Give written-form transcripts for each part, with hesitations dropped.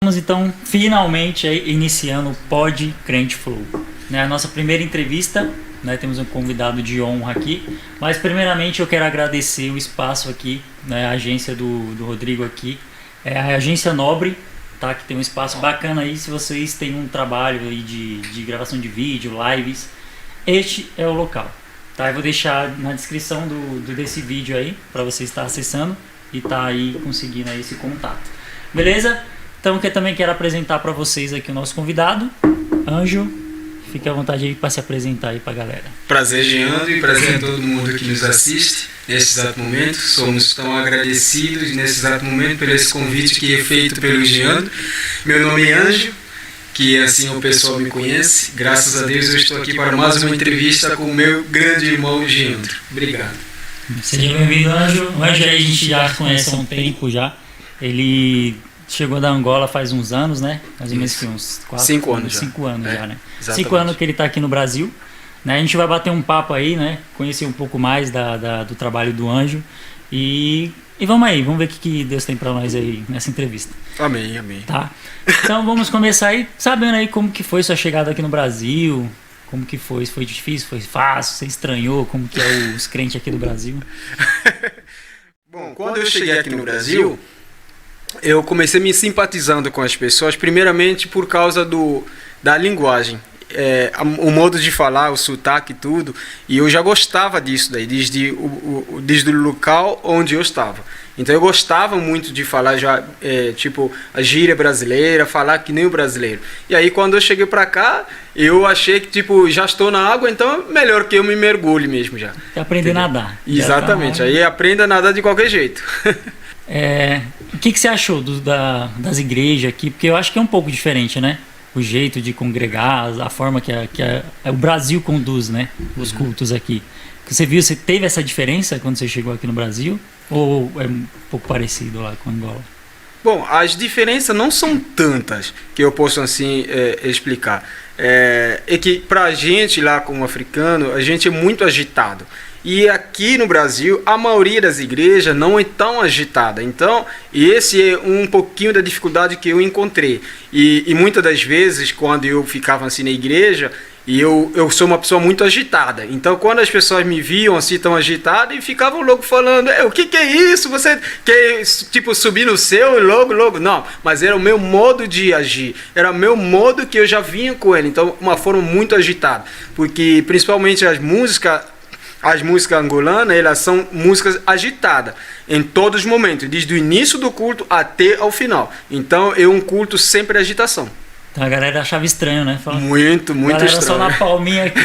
Estamos então finalmente aí, iniciando o Pod Crente Flow, né? A nossa primeira entrevista, né? Temos um convidado de honra aqui, mas primeiramente eu quero agradecer o espaço aqui, né? A agência do Rodrigo aqui, é a Agência Nobre, tá? Que tem um espaço bacana aí. Se vocês têm um trabalho aí de gravação de vídeo, lives, este é o local, tá? Eu vou deixar na descrição desse vídeo aí para você estar acessando e tá aí conseguindo aí esse contato, beleza? Então eu também quero apresentar para vocês aqui o nosso convidado, Anjo. Fique à vontade aí para se apresentar aí para a galera. Prazer, Geandro, e prazer a todo mundo que nos assiste nesse exato momento. Somos tão agradecidos nesse exato momento por esse convite que é feito pelo Geandro. Meu nome é Anjo, que assim o pessoal me conhece. Graças a Deus eu estou aqui para mais uma entrevista com o meu grande irmão Geandro. Obrigado. Seja bem-vindo, Anjo. O Anjo aí a gente já conhece há um tempo já. Ele chegou da Angola faz uns anos, né? Mais ou menos uns 5 anos já. 5 anos já, né? Exatamente. 5 anos que ele está aqui no Brasil, né? A gente vai bater um papo aí, né? Conhecer um pouco mais do trabalho do Anjo. E vamos aí, vamos ver o que Deus tem para nós aí nessa entrevista. Amém, amém. Tá? Então vamos começar aí sabendo aí como que foi sua chegada aqui no Brasil. Como que foi? Foi difícil? Foi fácil? Você estranhou? Como que é os crentes aqui do Brasil? Bom, quando eu cheguei aqui no Brasil, eu comecei me simpatizando com as pessoas, primeiramente por causa da linguagem, o modo de falar, o sotaque e tudo, e eu já gostava disso daí, desde o local onde eu estava. Então eu gostava muito de falar já, tipo, a gíria brasileira, falar que nem o brasileiro. E aí quando eu cheguei pra cá, eu achei que, tipo, já estou na água, então melhor que eu me mergulhe mesmo já. Você aprender a nadar. Exatamente, aí aprenda a nadar de qualquer jeito. O que você achou das igrejas aqui? Porque eu acho que é um pouco diferente, né? O jeito de congregar, a forma que o Brasil conduz, né? Os cultos aqui. Você teve essa diferença quando você chegou aqui no Brasil? Ou é um pouco parecido lá com Angola? Bom, as diferenças não são tantas que eu posso assim explicar. É que pra gente lá como africano, a gente é muito agitado. E aqui no Brasil, a maioria das igrejas não é tão agitada. Então, esse é um pouquinho da dificuldade que eu encontrei. E muitas das vezes, quando eu ficava assim na igreja, eu sou uma pessoa muito agitada. Então, quando as pessoas me viam assim tão agitada, e ficavam logo falando, o que é isso? Você quer, tipo, subir no céu e logo? Não, mas era o meu modo de agir. Era o meu modo que eu já vinha com ele. Então, uma forma muito agitada. Porque, principalmente as músicas angolanas, elas são músicas agitadas em todos os momentos, desde o início do culto até ao final. Então é um culto sempre agitação. Então a galera achava estranho, né? Falando, muito galera estranho. Só na palminha aqui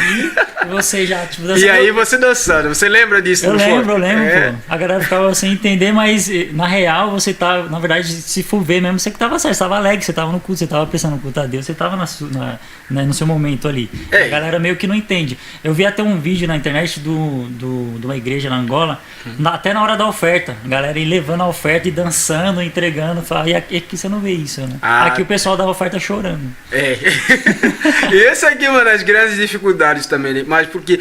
e você já tipo, dançando. E aí você dançando, você lembra disso? Eu lembro, pô. A galera ficava sem entender, mas na real você tá, na verdade, se for ver mesmo, você que tava certo, você tava alegre, você tava no culto, você tava prestando culto a Deus, você tava no seu momento ali. A galera meio que não entende. Eu vi até um vídeo na internet de uma igreja na Angola, até na hora da oferta, a galera ir levando a oferta e dançando, entregando, e aqui você não vê isso, né? Aqui o pessoal da oferta chorando. Essa aqui é uma das grandes dificuldades também, né? Mas porque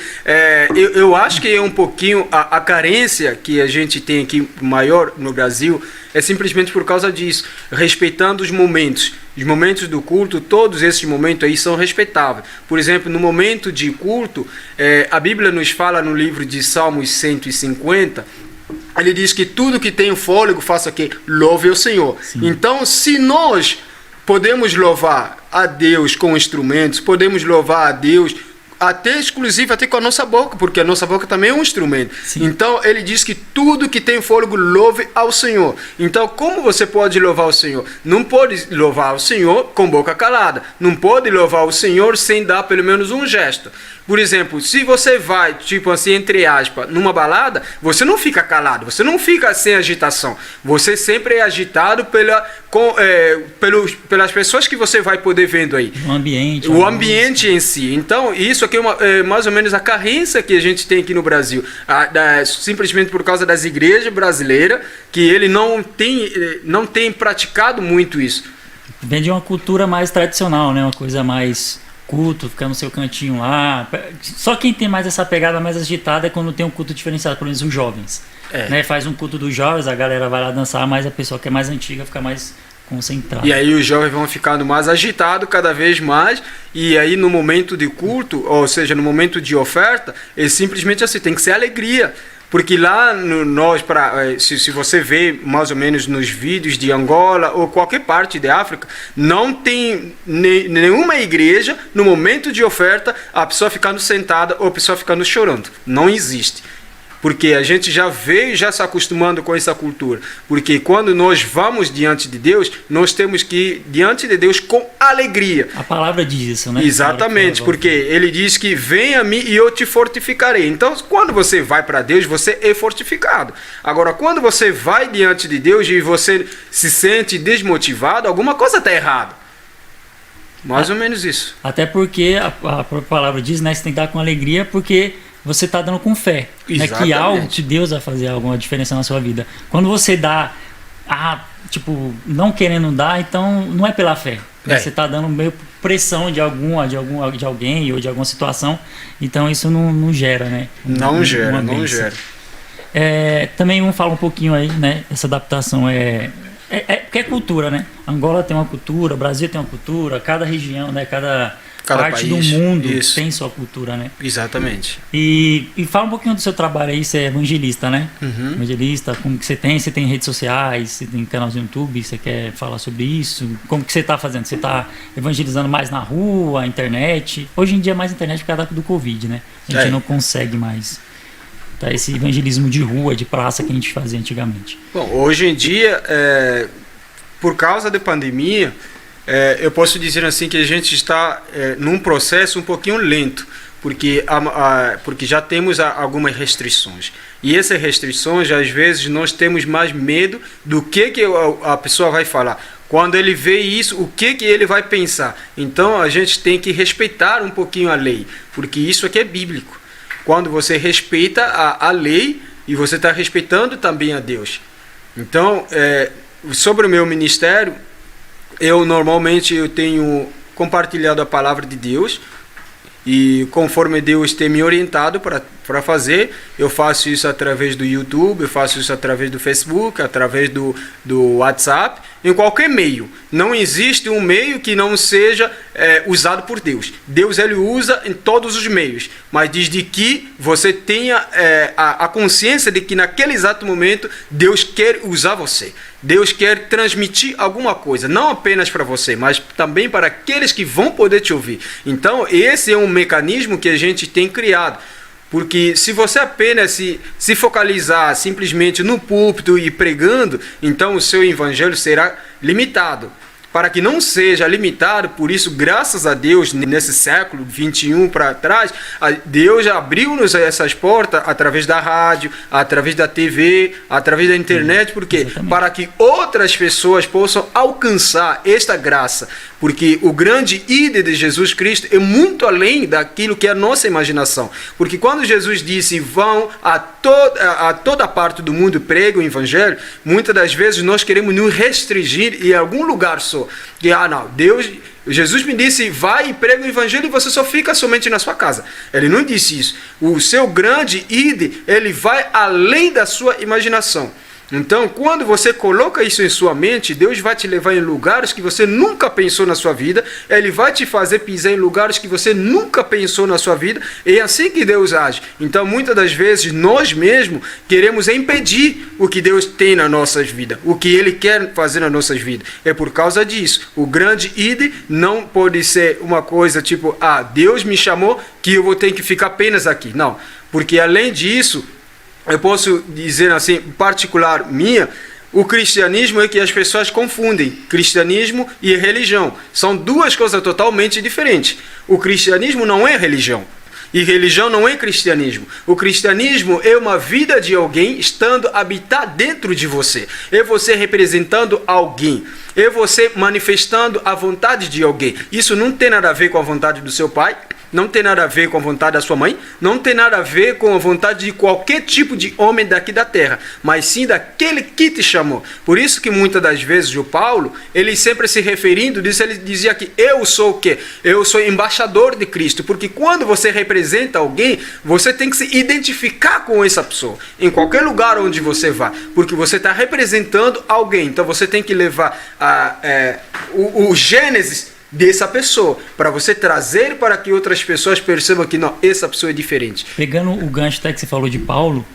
eu acho que é um pouquinho a carência que a gente tem aqui maior no Brasil é simplesmente por causa disso, respeitando os momentos do culto. Todos esses momentos aí são respeitáveis. Por exemplo, no momento de culto, a Bíblia nos fala no livro de Salmos 150, ele diz que tudo que tem fôlego faça que louve ao Senhor. Sim. Então, se nós podemos louvar a Deus com instrumentos, podemos louvar a Deus até com a nossa boca, porque a nossa boca também é um instrumento. Sim. Então ele diz que tudo que tem fôlego louve ao Senhor. Então como você pode louvar o Senhor? Não pode louvar o Senhor com boca calada, não pode louvar o Senhor sem dar pelo menos um gesto. Por exemplo, se você vai, tipo assim, entre aspas, numa balada, você não fica calado, você não fica sem agitação. Você sempre é agitado pelas pessoas que você vai poder vendo aí. O ambiente em si. Então, isso aqui é mais ou menos a carência que a gente tem aqui no Brasil. Simplesmente por causa das igrejas brasileiras, que ele não tem praticado muito isso. Vem de uma cultura mais tradicional, né? Uma coisa mais culto, ficar no seu cantinho lá. Só quem tem mais essa pegada mais agitada é quando tem um culto diferenciado, por exemplo, os jovens. Né? Faz um culto dos jovens, a galera vai lá dançar, mas a pessoa que é mais antiga fica mais concentrado. E aí os jovens vão ficando mais agitados cada vez mais, e aí no momento de culto, ou seja, no momento de oferta, é simplesmente assim, tem que ser alegria. Porque lá se você vê mais ou menos nos vídeos de Angola ou qualquer parte da África, não tem nenhuma igreja no momento de oferta a pessoa ficando sentada ou a pessoa ficando chorando. Não existe. Porque a gente já veio já se acostumando com essa cultura. Porque quando nós vamos diante de Deus, nós temos que ir diante de Deus com alegria. A palavra diz isso, né? Exatamente, porque ele diz que venha a mim e eu te fortificarei. Então, quando você vai para Deus, você é fortificado. Agora, quando você vai diante de Deus e você se sente desmotivado, alguma coisa está errada. Mais ou menos isso. Até porque a própria palavra diz, né? Você tem que dar com alegria, porque você está dando com fé, né, que algo que Deus vai fazer alguma diferença na sua vida. Quando você dá, não querendo dar, então não é pela fé. Né? Você está dando meio pressão de alguém ou de alguma situação, então isso não gera, né? Não gera. Também vamos falar um pouquinho aí, né? Essa adaptação porque é cultura, né? Angola tem uma cultura, Brasil tem uma cultura, cada região, né? Cada parte país, do mundo tem sua cultura, né? Exatamente. E fala um pouquinho do seu trabalho aí, você é evangelista, né? Uhum. Evangelista, como que você tem redes sociais, você tem canal no YouTube, você quer falar sobre isso? Como que você está fazendo? Você está evangelizando mais na rua, internet? Hoje em dia é mais internet por causa do Covid, né? A gente não consegue mais esse evangelismo de rua, de praça que a gente fazia antigamente. Bom, hoje em dia, por causa da pandemia, eu posso dizer assim que a gente está num processo um pouquinho lento, porque já temos algumas restrições. E essas restrições, às vezes, nós temos mais medo do que a pessoa vai falar. Quando ele vê isso, o que ele vai pensar? Então, a gente tem que respeitar um pouquinho a lei, porque isso aqui é bíblico. Quando você respeita a lei, e você está respeitando também a Deus. Então, sobre o meu ministério, eu tenho compartilhado a palavra de Deus, e conforme Deus tem me orientado para fazer, eu faço isso através do YouTube, eu faço isso através do Facebook, através do WhatsApp, em qualquer meio. Não existe um meio que não seja usado por Deus. Deus ele usa em todos os meios, mas desde que você tenha a consciência de que naquele exato momento Deus quer usar você. Deus quer transmitir alguma coisa, não apenas para você, mas também para aqueles que vão poder te ouvir. Então, esse é um mecanismo que a gente tem criado. Porque se você apenas se focalizar simplesmente no púlpito e pregando, então o seu evangelho será limitado. Para que não seja limitado, por isso, graças a Deus, nesse século 21 para trás, Deus abriu-nos essas portas através da rádio, através da TV, através da internet, porque para que outras pessoas possam alcançar esta graça. Porque o grande ide de Jesus Cristo é muito além daquilo que é a nossa imaginação. Porque quando Jesus disse, vão a toda parte do mundo, pregue o evangelho, muitas das vezes nós queremos nos restringir em algum lugar só. Que, Jesus me disse, vai e prega o evangelho e você só fica somente na sua casa. Ele não disse isso. O seu grande ide, ele vai além da sua imaginação. Então, quando você coloca isso em sua mente, Deus vai te levar em lugares que você nunca pensou na sua vida, Ele vai te fazer pisar em lugares que você nunca pensou na sua vida, e é assim que Deus age. Então, muitas das vezes, nós mesmos queremos impedir o que Deus tem nas nossas vidas, o que Ele quer fazer nas nossas vidas. É por causa disso. O grande ide não pode ser uma coisa tipo, Deus me chamou que eu vou ter que ficar apenas aqui. Não, porque além disso, eu posso dizer assim, particular minha, o cristianismo é que as pessoas confundem cristianismo e religião. São duas coisas totalmente diferentes. O cristianismo não é religião. E religião não é cristianismo. O cristianismo é uma vida de alguém estando habitar dentro de você. É você representando alguém. É você manifestando a vontade de alguém. Isso não tem nada a ver com a vontade do seu pai. não tem nada a ver com a vontade da sua mãe, não tem nada a ver com a vontade de qualquer tipo de homem daqui da terra, mas sim daquele que te chamou. Por isso que muitas das vezes o Paulo, ele sempre se referindo disso, ele dizia que eu sou o quê? Eu sou embaixador de Cristo, porque quando você representa alguém, você tem que se identificar com essa pessoa, em qualquer lugar onde você vá, porque você está representando alguém, então você tem que levar o gênesis dessa pessoa, para você trazer para que outras pessoas percebam que não, essa pessoa é diferente. Pegando o gancho até que você falou de Paulo,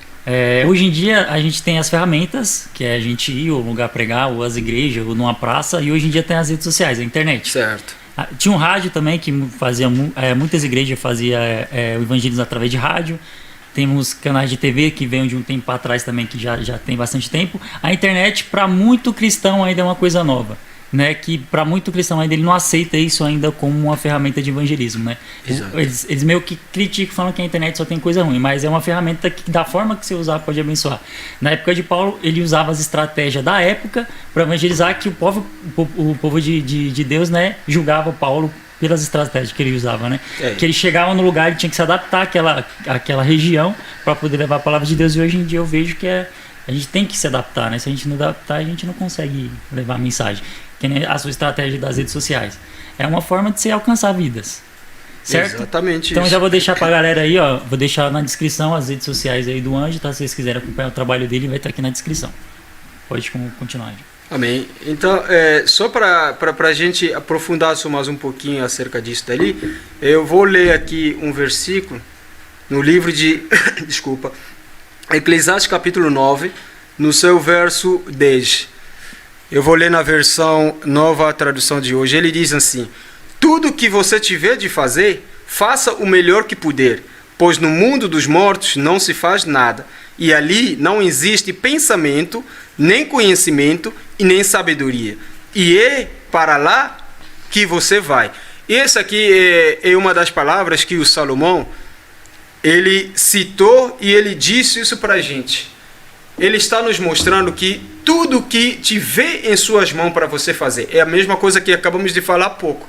hoje em dia a gente tem as ferramentas, que é a gente ir ou lugar pregar, ou as igrejas, ou numa praça, e hoje em dia tem as redes sociais, a internet. Certo. Tinha um rádio também que fazia, muitas igrejas faziam o evangelismo através de rádio. Temos canais de TV que vêm de um tempo atrás também, que já tem bastante tempo. A internet, para muito cristão, ainda é uma coisa nova. Né, que para muito cristão ainda ele não aceita isso ainda como uma ferramenta de evangelismo, né? Eles meio que criticam, falam que a internet só tem coisa ruim, mas é uma ferramenta que da forma que você usar pode abençoar. Na época de Paulo, ele usava as estratégias da época para evangelizar, que o povo de Deus, né, julgava Paulo pelas estratégias que ele usava, né? Que ele chegava no lugar e tinha que se adaptar àquela região para poder levar a palavra de Deus, e hoje em dia eu vejo que a gente tem que se adaptar, né? Se a gente não adaptar, a gente não consegue levar a mensagem. Que nem a sua estratégia das redes sociais. É uma forma de você alcançar vidas. Certo? Exatamente. Então isso. Já vou deixar pra galera aí, ó. Vou deixar na descrição as redes sociais aí do Anjo, tá? Se vocês quiserem acompanhar o trabalho dele, vai estar aqui na descrição. Pode continuar, Anjo. Amém. Então, só para a gente aprofundar só mais um pouquinho acerca disso dali, eu vou ler aqui um versículo no livro de desculpa, Eclesiastes capítulo 9, no seu verso 10. Eu vou ler na versão nova tradução de hoje. Ele diz assim: tudo que você tiver de fazer, faça o melhor que puder, pois no mundo dos mortos não se faz nada, e ali não existe pensamento, nem conhecimento e nem sabedoria. E é para lá que você vai. Essa aqui é uma das palavras que o Salomão, ele citou e ele disse isso para a gente. Ele está nos mostrando que tudo que tiver em suas mãos para você fazer, é a mesma coisa que acabamos de falar há pouco.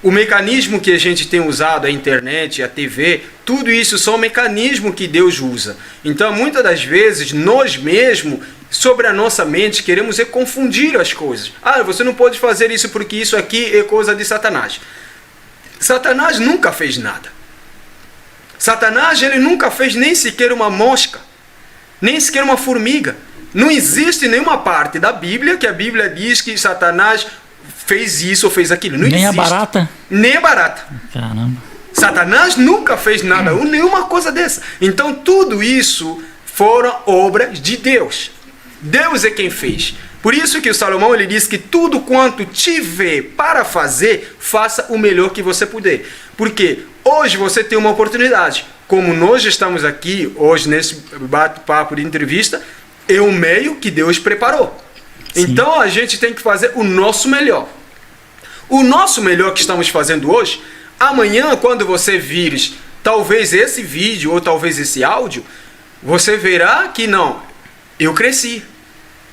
O mecanismo que a gente tem usado, a internet, a TV, tudo isso são mecanismos que Deus usa. Então, muitas das vezes, nós mesmos, sobre a nossa mente, queremos confundir as coisas. Você não pode fazer isso porque isso aqui é coisa de Satanás. Satanás nunca fez nada. Satanás, ele nunca fez nem sequer uma mosca, nem sequer uma formiga. Não existe nenhuma parte da Bíblia que a Bíblia diz que Satanás fez isso ou fez aquilo. Não nem existe. A barata? Nem a barata. Caramba. Satanás nunca fez nada, nenhuma coisa dessa. Então tudo isso foram obras de Deus. Deus é quem fez. Por isso que o Salomão, ele diz que tudo quanto tiver para fazer, faça o melhor que você puder. Porque hoje você tem uma oportunidade. Como nós estamos aqui hoje nesse bate-papo de entrevista, é um meio que Deus preparou. Sim. Então a gente tem que fazer o nosso melhor. O nosso melhor que estamos fazendo hoje, amanhã quando você vires talvez esse vídeo ou talvez esse áudio, você verá que não, eu cresci.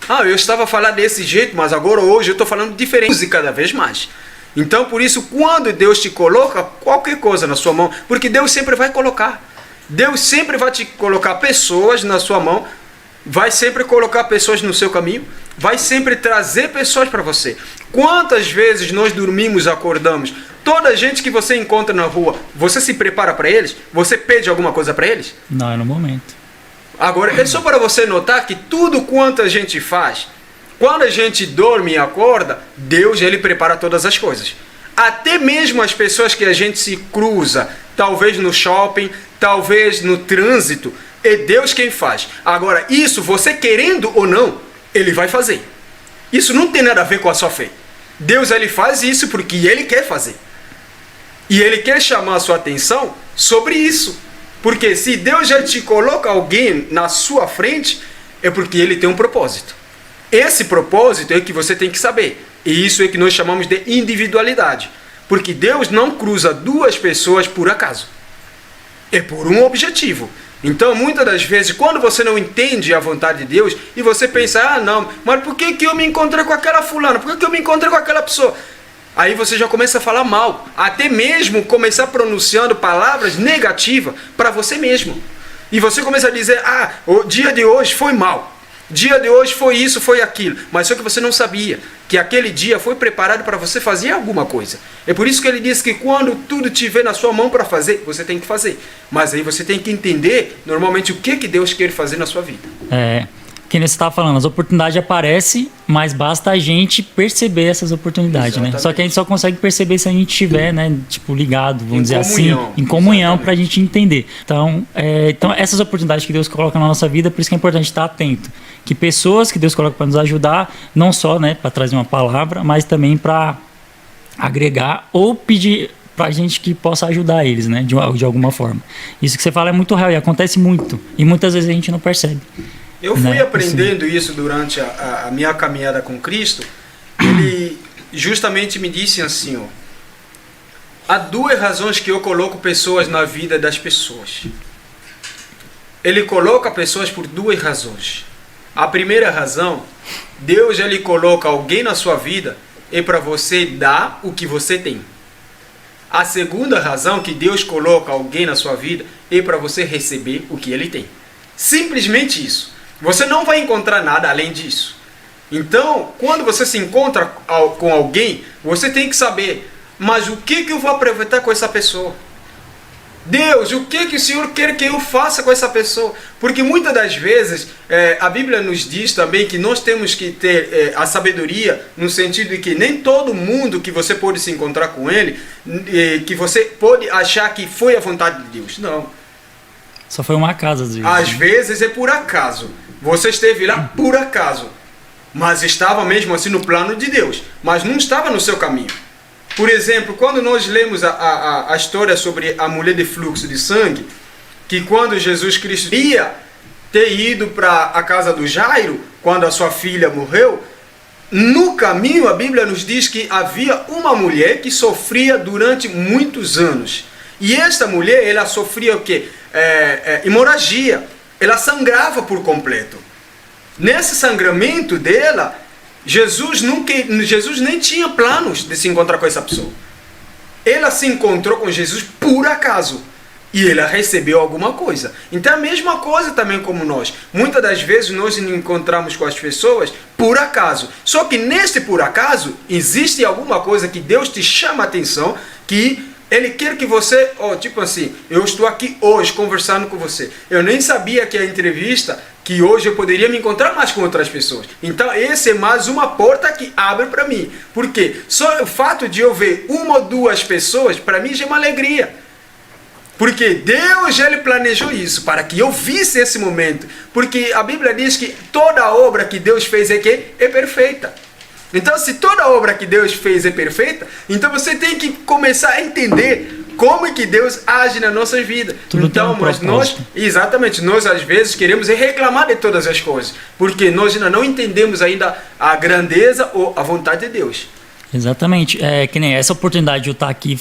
Eu estava falando desse jeito, mas agora hoje eu estou falando diferente cada vez mais. Então por isso, quando Deus te coloca qualquer coisa na sua mão, porque Deus sempre vai colocar. Deus sempre vai te colocar pessoas na sua mão, vai sempre colocar pessoas no seu caminho, vai sempre trazer pessoas para você. Quantas vezes nós dormimos, acordamos, toda a gente que você encontra na rua, você se prepara para eles? Você pede alguma coisa para eles? Não, é no momento. Agora, é só para você notar que tudo quanto a gente faz, quando a gente dorme e acorda, Deus, ele prepara todas as coisas. Até mesmo as pessoas que a gente se cruza, talvez no shopping, talvez no trânsito, é Deus quem faz. Agora, isso, você querendo ou não, ele vai fazer. Isso não tem nada a ver com a sua fé. Deus, ele faz isso porque ele quer fazer. E ele quer chamar a sua atenção sobre isso. Porque se Deus já te coloca alguém na sua frente, é porque ele tem um propósito. Esse propósito é que você tem que saber. E isso é que nós chamamos de individualidade. Porque Deus não cruza duas pessoas por acaso. É por um objetivo. Então, muitas das vezes, quando você não entende a vontade de Deus, e você pensa, não, mas por que eu me encontrei com aquela fulana? Por que eu me encontrei com aquela pessoa? Aí você já começa a falar mal, até mesmo começar pronunciando palavras negativas para você mesmo. E você começa a dizer, o dia de hoje foi mal, dia de hoje foi isso, foi aquilo. Mas só que você não sabia que aquele dia foi preparado para você fazer alguma coisa. É por isso que ele diz que quando tudo estiver na sua mão para fazer, você tem que fazer. Mas aí você tem que entender normalmente o que Deus quer fazer na sua vida. Que nem você estava falando, as oportunidades aparecem, mas basta a gente perceber essas oportunidades, né? Só que a gente só consegue perceber se a gente estiver, né, tipo, ligado, vamos dizer assim, em comunhão, para a gente entender. Então, essas oportunidades que Deus coloca na nossa vida, por isso que é importante estar atento. Que pessoas que Deus coloca para nos ajudar, não só, né, para trazer uma palavra, mas também para agregar ou pedir para a gente que possa ajudar eles, né, de alguma forma. Isso que você fala é muito real e acontece muito. E muitas vezes a gente não percebe. Eu fui aprendendo isso durante a minha caminhada com Cristo. Ele justamente me disse assim, há duas razões que eu coloco pessoas na vida das pessoas. Ele coloca pessoas por duas razões. A primeira razão, Deus ele coloca alguém na sua vida é para você dar o que você tem. A segunda razão que Deus coloca alguém na sua vida é para você receber o que ele tem. Simplesmente isso. Você não vai encontrar nada além disso. Então, quando você se encontra com alguém, você tem que saber, mas o que eu vou aproveitar com essa pessoa? Deus, o que o Senhor quer que eu faça com essa pessoa? Porque muitas das vezes, a Bíblia nos diz também que nós temos que ter a sabedoria, no sentido de que nem todo mundo que você pode se encontrar com ele, que você pode achar que foi a vontade de Deus. Não. Só foi uma acaso, às vezes. Às vezes é por acaso. Você esteve lá por acaso, mas estava mesmo assim no plano de Deus, mas não estava no seu caminho. Por exemplo, quando nós lemos a história sobre a mulher de fluxo de sangue, que quando Jesus Cristo ia ter ido para a casa do Jairo, quando a sua filha morreu, no caminho a Bíblia nos diz que havia uma mulher que sofria durante muitos anos. E esta mulher, ela sofria o quê? Hemorragia. Ela sangrava por completo. Nesse sangramento dela, Jesus nem tinha planos de se encontrar com essa pessoa. Ela se encontrou com Jesus por acaso. E ela recebeu alguma coisa. Então é a mesma coisa também como nós. Muitas das vezes nós nos encontramos com as pessoas por acaso. Só que nesse por acaso, existe alguma coisa que Deus te chama a atenção, que Ele quer que você, tipo assim, eu estou aqui hoje conversando com você. Eu nem sabia que a entrevista, que hoje eu poderia me encontrar mais com outras pessoas. Então, esse é mais uma porta que abre para mim. Por quê? Só o fato de eu ver uma ou duas pessoas, para mim já é uma alegria. Porque Deus, Ele planejou isso, para que eu visse esse momento. Porque a Bíblia diz que toda obra que Deus fez é perfeita. Então, se toda obra que Deus fez é perfeita, então você tem que começar a entender como é que Deus age na nossa vida. Tudo então, mas nós às vezes queremos reclamar de todas as coisas, porque nós ainda não entendemos ainda a grandeza ou a vontade de Deus. Exatamente. Que nem essa oportunidade de eu estar aqui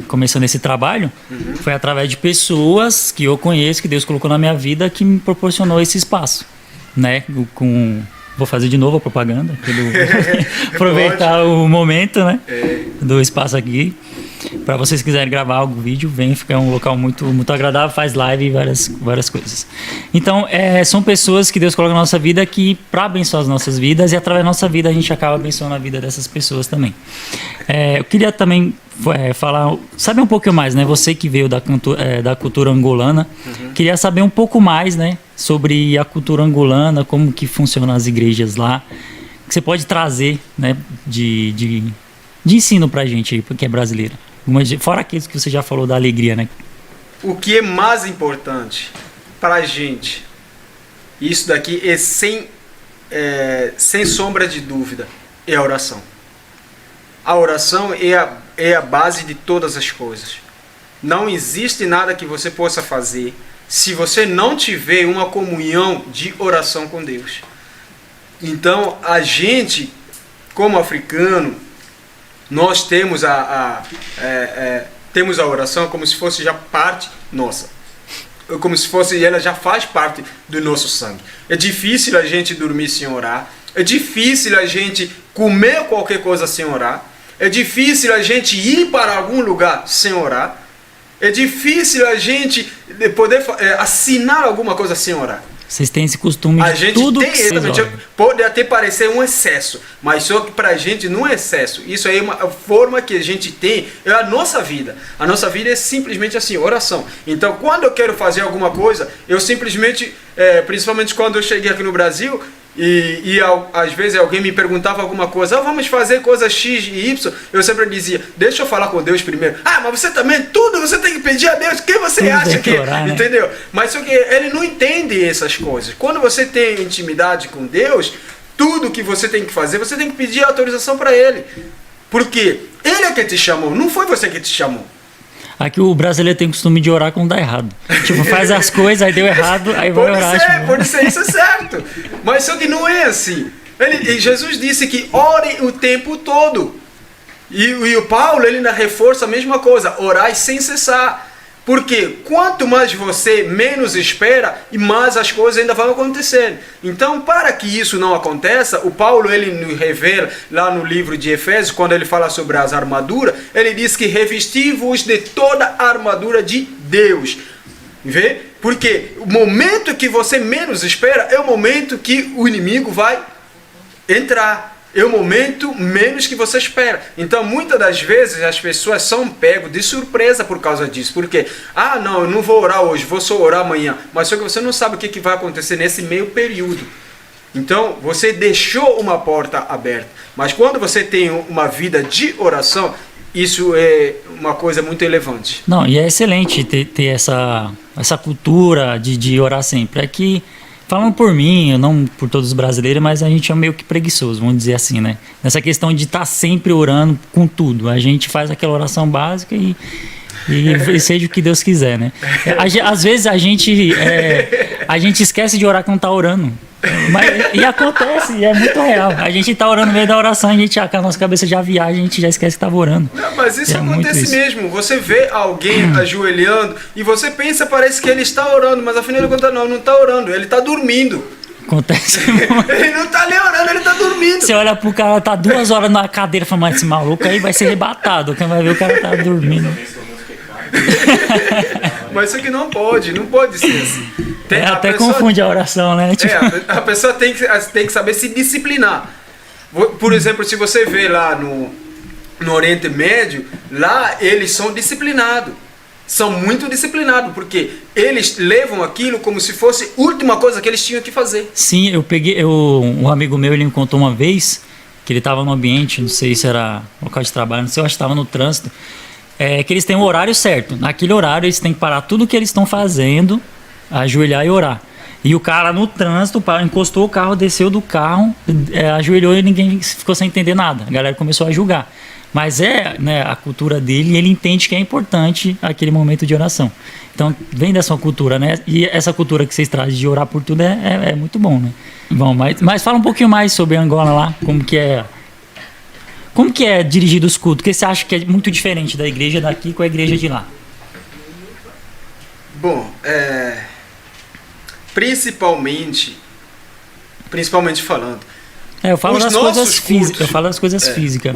começando esse trabalho, foi através de pessoas que eu conheço, que Deus colocou na minha vida, que me proporcionou esse espaço, né? Vou fazer de novo a propaganda, aproveitar o momento, né, do espaço aqui. Para vocês que quiserem gravar algum vídeo, vem, fica um local muito, muito agradável, faz live e várias coisas. Então, são pessoas que Deus coloca na nossa vida que para abençoar as nossas vidas, e através da nossa vida a gente acaba abençoando a vida dessas pessoas também. Eu queria também saber um pouco mais, né? Você que veio da cultura angolana, queria saber um pouco mais, né, sobre a cultura angolana, como que funcionam as igrejas lá, que você pode trazer, né, de ensino pra gente aí, que é brasileiro. Fora aqueles que você já falou da alegria, né? O que é mais importante para a gente, isso daqui é sem sombra de dúvida, é a oração. A oração é a base de todas as coisas. Não existe nada que você possa fazer se você não tiver uma comunhão de oração com Deus. Então, a gente, como africano, nós temos temos a oração como se fosse já parte nossa. Como se fosse, ela já faz parte do nosso sangue. É difícil a gente dormir sem orar. É difícil a gente comer qualquer coisa sem orar. É difícil a gente ir para algum lugar sem orar. É difícil a gente poder assinar alguma coisa sem orar. Vocês têm esse costume A de gente tudo tem, que vocês exatamente. olham. Pode até parecer um excesso, mas só que pra gente não é excesso. Isso aí é uma forma que a gente tem, é a nossa vida. A nossa vida é simplesmente assim, oração. Então, quando eu quero fazer alguma coisa, eu simplesmente, principalmente quando eu cheguei aqui no Brasil, às vezes alguém me perguntava alguma coisa, vamos fazer coisa X e Y, eu sempre dizia, deixa eu falar com Deus primeiro. Mas você também, tudo você tem que pedir a Deus, quem você Tudo acha tem que que orar, né? entendeu? Mas só que ele não entende essas coisas. Quando você tem intimidade com Deus, tudo que você tem que fazer, você tem que pedir autorização para ele, porque ele é que te chamou, não foi você que te chamou. Aqui o brasileiro tem costume de orar quando dá errado. Tipo, faz as coisas, aí deu errado, aí vai orar. Pode ser, isso é certo. Mas só que não é assim. Jesus disse que ore o tempo todo. E o Paulo, ele ainda reforça a mesma coisa, orai sem cessar. Porque quanto mais você menos espera, e mais as coisas ainda vão acontecer. Então, para que isso não aconteça, o Paulo, ele nos revela lá no livro de Efésios, quando ele fala sobre as armaduras, ele diz que revesti-vos de toda a armadura de Deus. Vê? Porque o momento que você menos espera é o momento que o inimigo vai entrar. É o momento menos que você espera. Então, muitas das vezes, as pessoas são pegos de surpresa por causa disso. Porque, não, eu não vou orar hoje, vou só orar amanhã. Mas só que você não sabe o que vai acontecer nesse meio período. Então, você deixou uma porta aberta. Mas quando você tem uma vida de oração, isso é uma coisa muito relevante. Não, e é excelente ter essa cultura de orar sempre. É que, falando por mim, não por todos os brasileiros, mas a gente é meio que preguiçoso, vamos dizer assim, né? Nessa questão de estar sempre orando com tudo. A gente faz aquela oração básica e seja o que Deus quiser, né? Às vezes a gente esquece de orar quando está orando. E acontece, e é muito real. A gente tá orando no meio da oração, a nossa cabeça já viaja, a gente já esquece que estava orando. Não, mas isso acontece mesmo. Você vê alguém ajoelhando e você pensa, parece que ele está orando, mas afinal de contas não está orando, ele está dormindo. Acontece. Ele não está nem orando, ele está dormindo. Você olha pro cara, tá 2 horas na cadeira, fala, mas esse maluco aí vai ser arrebatado. Quem vai ver o cara tá dormindo. Mas isso aqui não pode ser assim. Até confunde a oração, né? Tipo... a pessoa tem que saber se disciplinar. Por exemplo, se você vê lá no Oriente Médio, lá eles são disciplinados. São muito disciplinados, porque eles levam aquilo como se fosse a última coisa que eles tinham que fazer. Sim, um amigo meu, ele me contou uma vez que ele estava no ambiente, não sei se era local de trabalho, não sei, eu acho que estava no trânsito, que eles têm um horário certo. Naquele horário eles têm que parar tudo o que eles estão fazendo, ajoelhar e orar. E o cara no trânsito encostou o carro, desceu do carro, ajoelhou e ninguém ficou sem entender nada. A galera começou a julgar. Mas né, a cultura dele, e ele entende que é importante aquele momento de oração. Então, vem dessa cultura, né? E essa cultura que vocês trazem de orar por tudo é muito bom, né? Bom, mas fala um pouquinho mais sobre Angola lá, como que é dirigido os cultos? O que você acha que é muito diferente da igreja daqui com a igreja de lá? Bom, principalmente falando, eu falo das coisas físicas. Eu falo das coisas físicas.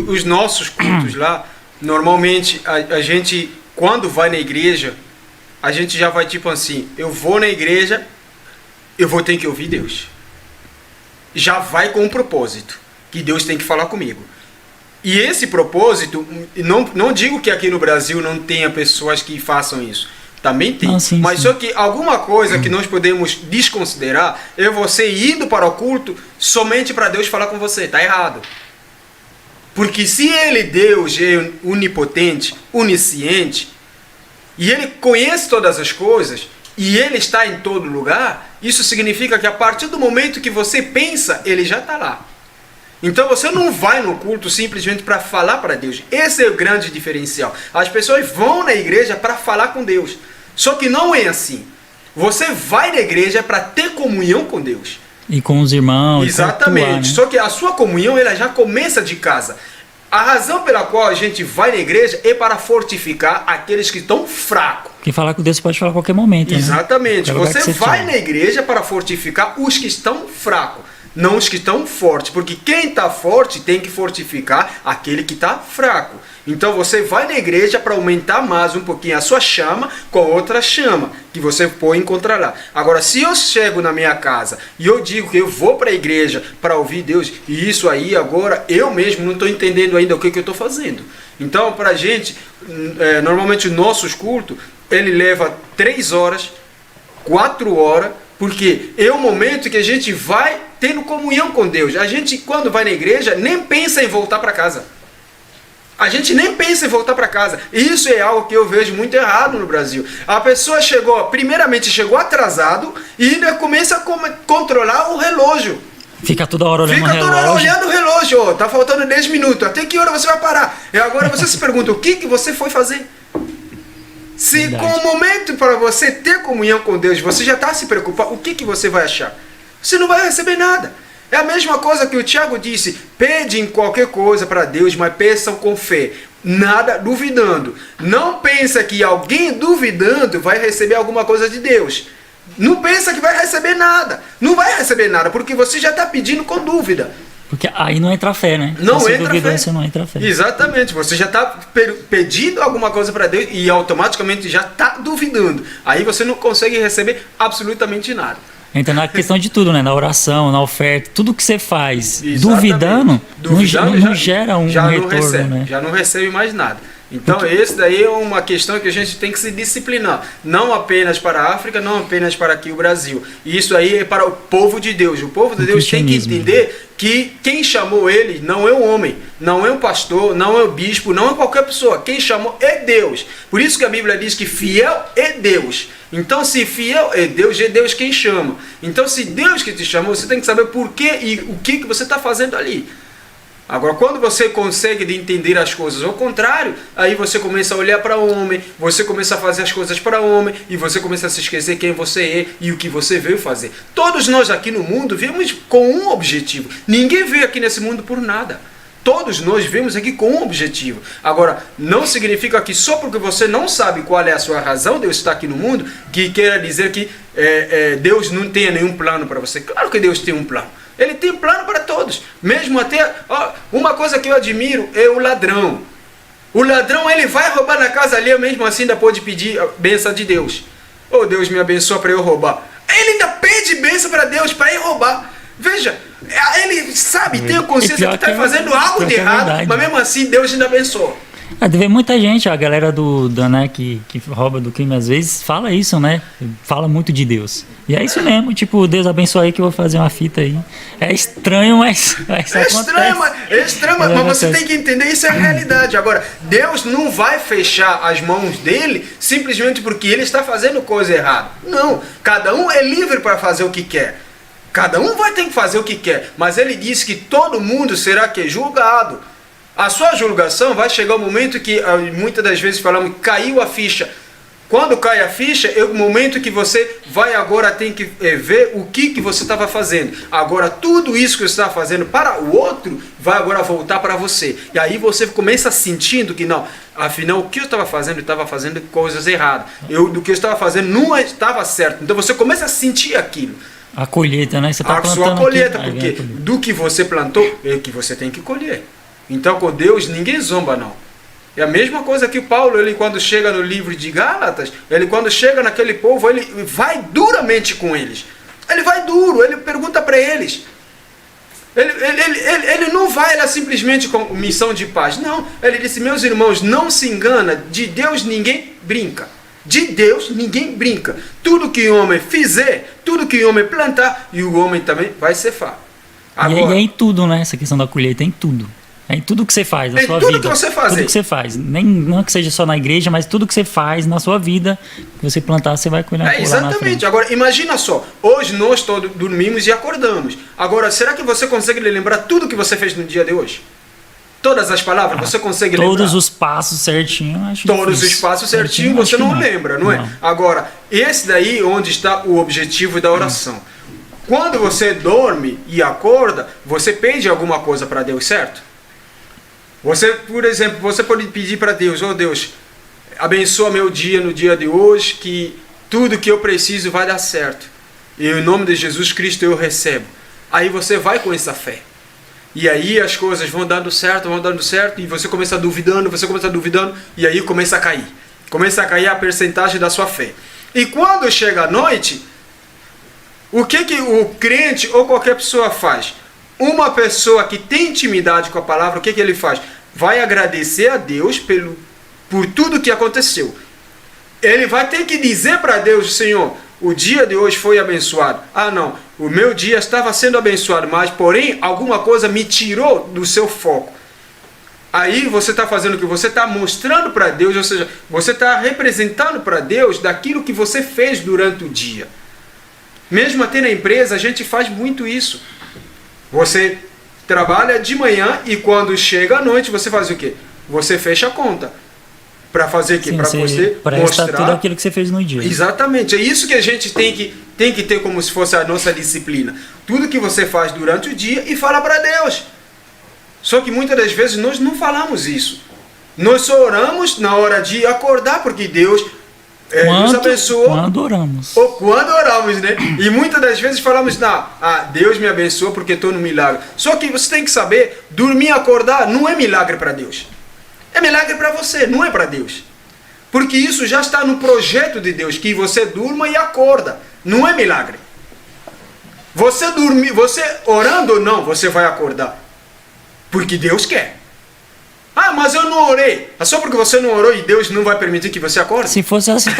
Os nossos cultos lá, normalmente a gente, quando vai na igreja, a gente já vai tipo assim, eu vou na igreja, eu vou ter que ouvir Deus. Já vai com um propósito, que Deus tem que falar comigo. E esse propósito, não digo que aqui no Brasil não tenha pessoas que façam isso. Também tem. Mas só que alguma coisa que nós podemos desconsiderar é você indo para o culto somente para Deus falar com você. Está errado. Porque se Deus é onipotente, onisciente, e Ele conhece todas as coisas, e Ele está em todo lugar, isso significa que a partir do momento que você pensa, Ele já está lá. Então você não vai no culto simplesmente para falar para Deus. Esse é o grande diferencial. As pessoas vão na igreja para falar com Deus. Só que não é assim. Você vai na igreja para ter comunhão com Deus. E com os irmãos. Exatamente. Atuar, né? Só que a sua comunhão ela já começa de casa. A razão pela qual a gente vai na igreja é para fortificar aqueles que estão fracos. Quem falar com Deus pode falar a qualquer momento. Exatamente. Né? Você vai na igreja para fortificar os que estão fracos. não os que estão fortes, porque quem está forte tem que fortificar aquele que está fraco. Então você vai na igreja para aumentar mais um pouquinho a sua chama com outra chama, que você pode encontrar lá. Agora, se eu chego na minha casa e eu digo que eu vou para a igreja para ouvir Deus, e isso aí agora eu mesmo não estou entendendo ainda o que eu estou fazendo. Então, para a gente, normalmente os nossos cultos, ele leva 3 horas, 4 horas, porque é o momento que a gente vai tendo comunhão com Deus. A gente, quando vai na igreja, nem pensa em voltar para casa. A gente nem pensa em voltar para casa. Isso é algo que eu vejo muito errado no Brasil. A pessoa primeiramente chegou atrasado e ainda começa a controlar o relógio. Fica toda hora olhando o relógio. Fica toda hora olhando o relógio. Oh, tá faltando 10 minutos. Até que hora você vai parar? E agora você se pergunta, o que você foi fazer? Se Verdade. com o momento para você ter comunhão com Deus, você já está se preocupando, o que você vai achar? Você não vai receber nada. É a mesma coisa que o Tiago disse, pede em qualquer coisa para Deus, mas peçam com fé, nada duvidando. Não pensa que alguém duvidando vai receber alguma coisa de Deus. Não pensa que vai receber nada. Não vai receber nada, porque você já está pedindo com dúvida. Porque aí não entra fé, né? Não Se entra duvidou, fé. você não entra fé. Exatamente, você já está pedindo alguma coisa para Deus e automaticamente já está duvidando. Aí você não consegue receber absolutamente nada. Entra na questão de tudo, né? Na oração, na oferta, tudo que você faz Exatamente. duvidando, Duvidando não gera um já não retorno, recebe, né? já não recebe mais nada. Então esse daí é uma questão que a gente tem que se disciplinar, não apenas para a África, não apenas para aqui o Brasil. E isso aí é para o povo de Deus. O povo de Deus tem que entender que quem chamou ele não é um homem, não é um pastor, não é um bispo, não é qualquer pessoa. Quem chamou é Deus. Por isso que a Bíblia diz que fiel é Deus. Então, se fiel é Deus quem chama. Então, se Deus que te chamou, você tem que saber por quê e o que você está fazendo ali. Agora, quando você consegue de entender as coisas ao contrário, aí você começa a olhar para o homem, você começa a fazer as coisas para o homem, e você começa a se esquecer quem você é e o que você veio fazer. Todos nós aqui no mundo viemos com um objetivo. Ninguém veio aqui nesse mundo por nada. Todos nós vemos aqui com um objetivo. Agora, não significa que só porque você não sabe qual é a sua razão de estar aqui no mundo, que queira dizer que Deus não tenha nenhum plano para você. Claro que Deus tem um plano. Ele tem plano para todos. Mesmo até... uma coisa que eu admiro é o ladrão. O ladrão, ele vai roubar na casa ali, mesmo assim ainda pode pedir a bênção de Deus. Oh, Deus me abençoa para eu roubar. Ele ainda pede bênção para Deus para ir roubar. Veja, ele sabe, tem a consciência que está fazendo algo de errado, mas mesmo assim Deus ainda abençoa. Vê muita gente, a galera né, que rouba do crime às vezes fala isso, né? Fala muito de Deus. E é isso mesmo, tipo, Deus abençoe aí que eu vou fazer uma fita aí. É estranho, mas é estranho, mas você tem que entender, isso é a realidade. Agora, Deus não vai fechar as mãos dele simplesmente porque ele está fazendo coisa errada. Não, cada um é livre para fazer o que quer. Cada um vai ter que fazer o que quer, mas ele disse que todo mundo será julgado. A sua julgação vai chegar o momento que, muitas das vezes falamos, caiu a ficha. Quando cai a ficha, é o momento que você vai agora ter que ver o que você estava fazendo. Agora, tudo isso que você está fazendo para o outro, vai agora voltar para você. E aí você começa sentindo que, não, afinal, o que eu estava fazendo coisas erradas. Do que eu estava fazendo não estava certo. Então você começa a sentir aquilo. A colheita, né? Você tá plantando a sua colheita, aqui, porque do que você plantou, é o que você tem que colher. Então, com Deus, ninguém zomba, não. É a mesma coisa que Paulo, ele quando chega no livro de Gálatas, ele quando chega naquele povo, ele vai duramente com eles. Ele vai duro, ele pergunta para eles. Ele não vai lá simplesmente com missão de paz. Não, ele disse, meus irmãos, não se engana, de Deus ninguém brinca. De Deus ninguém brinca. Tudo que o homem fizer, tudo que o homem plantar, e o homem também vai ceifar. Agora, e é em tudo, né? Essa questão da colheita, é em tudo. É em tudo que você faz na sua vida. Tudo que você faz. Tudo que você faz. Não que seja só na igreja, mas tudo que você faz na sua vida, que você plantar, você vai colher. Exatamente. Agora, imagina só. Hoje nós todos dormimos e acordamos. Agora, será que você consegue lembrar tudo que você fez no dia de hoje? Todas as palavras, você consegue lembrar? Todos os passos certinho, acho Todos difícil. os passos certinho, você não lembra, não é? Agora, esse daí onde está o objetivo da oração. Quando você dorme e acorda, você pede alguma coisa para Deus, certo? Você, por exemplo, você pode pedir para Deus, oh Deus, abençoa meu dia no dia de hoje, que tudo que eu preciso vai dar certo. E em nome de Jesus Cristo eu recebo. Aí você vai com essa fé. E aí as coisas vão dando certo, e você começa duvidando, e aí começa a cair. Começa a cair a percentagem da sua fé. E quando chega a noite, o que o crente ou qualquer pessoa faz? Uma pessoa que tem intimidade com a palavra, o que ele faz? Vai agradecer a Deus por tudo que aconteceu. Ele vai ter que dizer para Deus: Senhor, o dia de hoje foi abençoado. Ah, não, o meu dia estava sendo abençoado, mas porém alguma coisa me tirou do seu foco. Aí você está fazendo o que? Você está mostrando para Deus, ou seja, você está representando para Deus daquilo que você fez durante o dia. Mesmo até na empresa, a gente faz muito isso. Você trabalha de manhã e quando chega à noite, você faz o quê? Você fecha a conta. Para fazer o quê? Para você mostrar tudo aquilo que você fez no dia. Exatamente. É isso que a gente tem que ter como se fosse a nossa disciplina. Tudo que você faz durante o dia e fala para Deus. Só que muitas das vezes nós não falamos isso. Nós só oramos na hora de acordar, porque Deus nos abençoou. Quando oramos. Ou quando oramos, né? E muitas das vezes falamos: Deus me abençoou porque estou no milagre. Só que você tem que saber, dormir e acordar não é milagre para Deus. É milagre para você, não é para Deus. Porque isso já está no projeto de Deus, que você durma e acorda. Não é milagre. Você dormir, você orando ou não, você vai acordar. Porque Deus quer. Ah, mas eu não orei. É só porque você não orou e Deus não vai permitir que você acorde? Se fosse assim,